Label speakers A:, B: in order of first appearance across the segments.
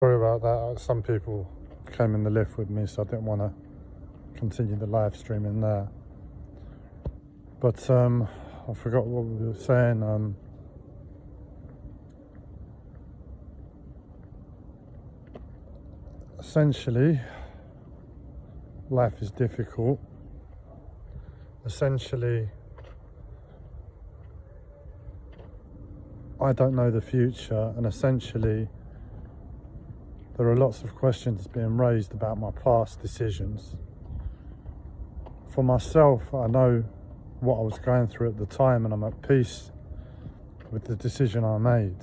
A: Sorry about that. Some people came in the lift with me, so I didn't want to continue the live stream in there. But I forgot what we were saying. Essentially, life is difficult. Essentially, I don't know the future, and essentially, there are lots of questions being raised about my past decisions. For myself, I know what I was going through at the time, and I'm at peace with the decision I made.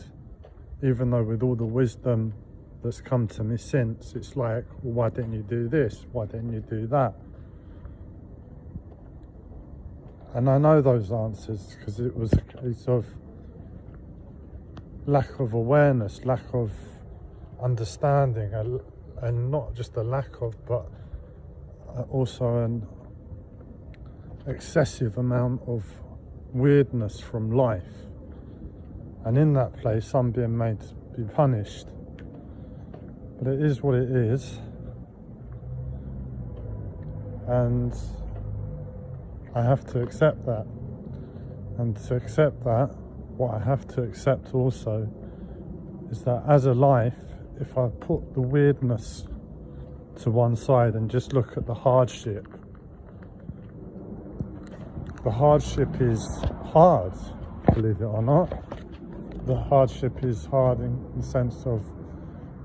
A: Even though with all the wisdom that's come to me since, it's like, well, why didn't you do this? Why didn't you do that? And I know those answers because it was a case of lack of awareness, lack of understanding, and not just a lack of, but also an excessive amount of weirdness from life. And in that place, I'm being made to be punished. But it is what it is. And I have to accept that. And to accept that, what I have to accept also is that as a life, if I put the weirdness to one side and just look at the hardship is hard, believe it or not. The hardship is hard in the sense of,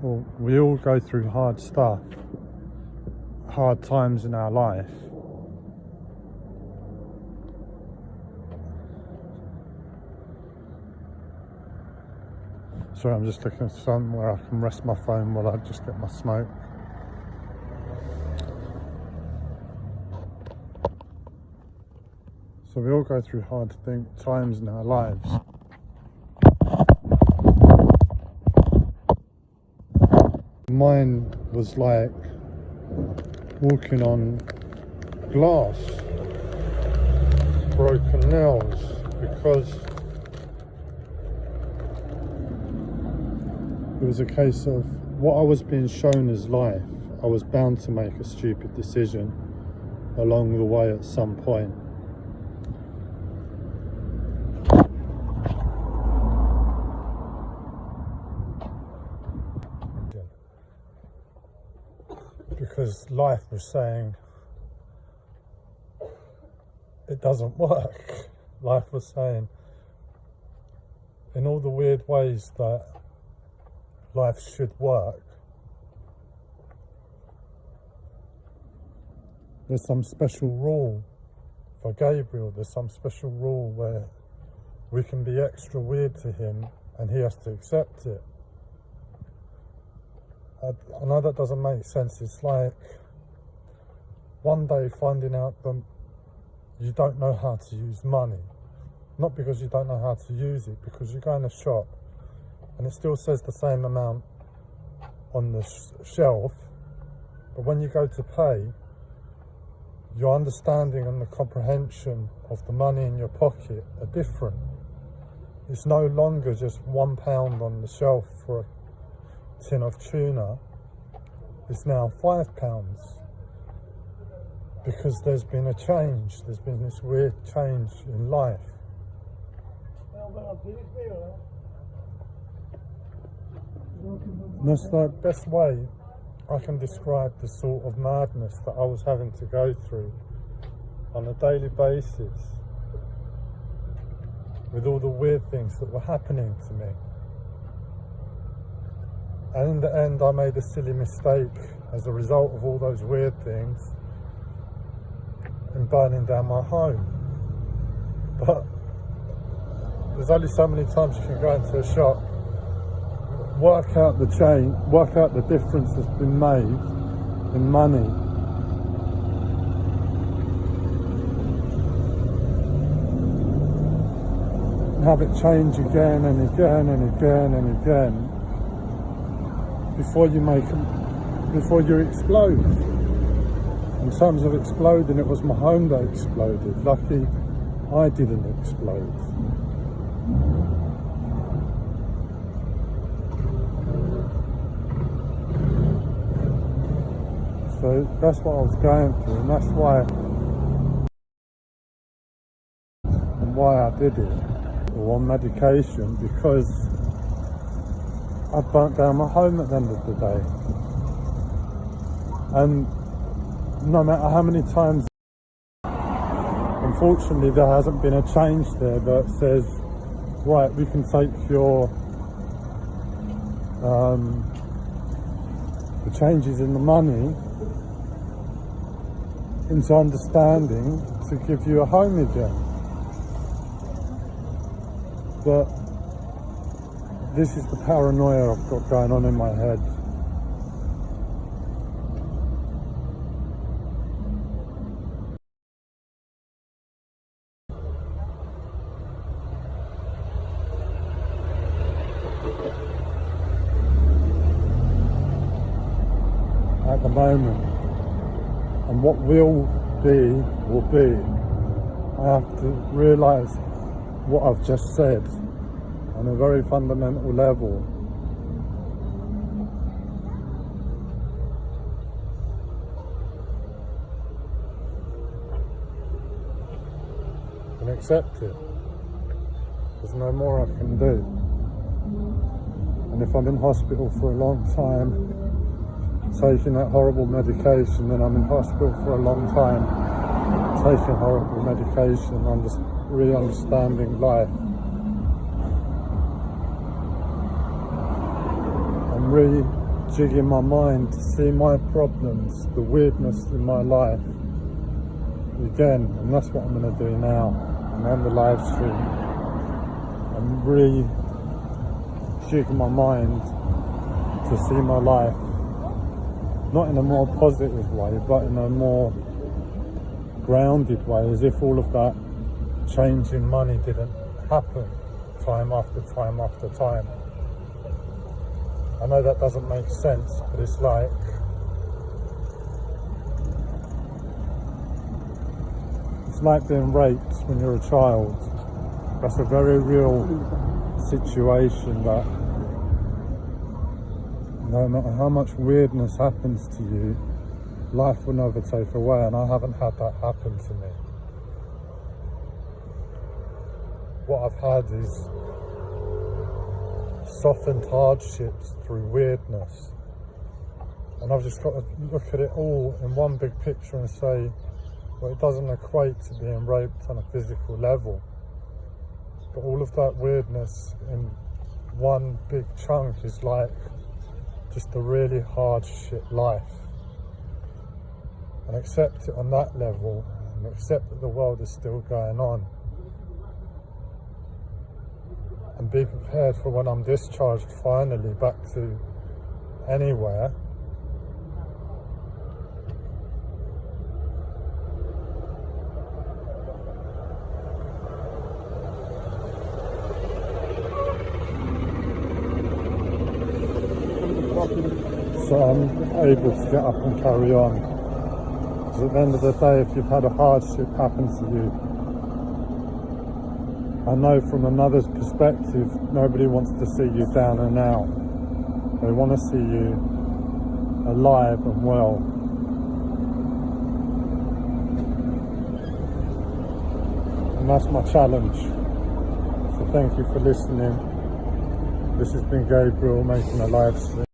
A: well, we all go through hard stuff, hard times in our life. Sorry, I'm just looking for somewhere I can rest my phone while I just get my smoke. So we all go through hard times in our lives. Mine was like walking on glass, broken nails, because it was a case of what I was being shown as life. I was bound to make a stupid decision along the way at some point. Because life was saying it doesn't work. Life was saying in all the weird ways that life should work, there's some special rule for Gabriel. There's some special rule where we can be extra weird to him and he has to accept it. I know that doesn't make sense. It's like one day finding out that you don't know how to use money. Not because you don't know how to use it, because you go in a shop and it still says the same amount on the shelf, but when you go to pay, your understanding and the comprehension of the money in your pocket are different. It's no longer just £1 on the shelf for a tin of tuna. It's now £5 because there's been a change. There's been this weird change in life. And that's the best way I can describe the sort of madness that I was having to go through on a daily basis with all the weird things that were happening to me. And in the end, I made a silly mistake as a result of all those weird things in burning down my home. But there's only so many times you can go into a shop, work out the change, work out the difference that's been made in money. And have it change again and again and again and again before you explode. In terms of exploding, it was my home that exploded. Lucky I didn't explode. So that's what I was going through, and that's why I did it, or on medication, because I burnt down my home at the end of the day. And no matter how many times, unfortunately, there hasn't been a change there that says, right, we can take your the changes in the money into understanding to give you a home again. But this is the paranoia I've got going on in my head. At the moment, and what will be. I have to realise what I've just said on a very fundamental level. And accept it. There's no more I can do. And if I'm in hospital for a long time, taking that horrible medication, then I'm in hospital for a long time, taking horrible medication, re-understanding life. I'm rejigging my mind to see my problems, the weirdness in my life again, and that's what I'm going to do now. I'm on the live stream. I'm rejigging my mind to see my life not in a more positive way, but in a more grounded way, as if all of that change in money didn't happen time after time after time. I know that doesn't make sense, but it's like being raped when you're a child. That's a very real situation that no matter how much weirdness happens to you, life will never take away, and I haven't had that happen to me. What I've had is softened hardships through weirdness. And I've just got to look at it all in one big picture and say, well, it doesn't equate to being raped on a physical level. But all of that weirdness in one big chunk is like just a really hard shit life. And accept it on that level, and accept that the world is still going on. And be prepared for when I'm discharged finally back to anywhere. So I'm able to get up and carry on. Because at the end of the day, if you've had a hardship happen to you, I know from another's perspective, nobody wants to see you down and out. They want to see you alive and well. And that's my challenge. So thank you for listening. This has been Gabriel making a live stream.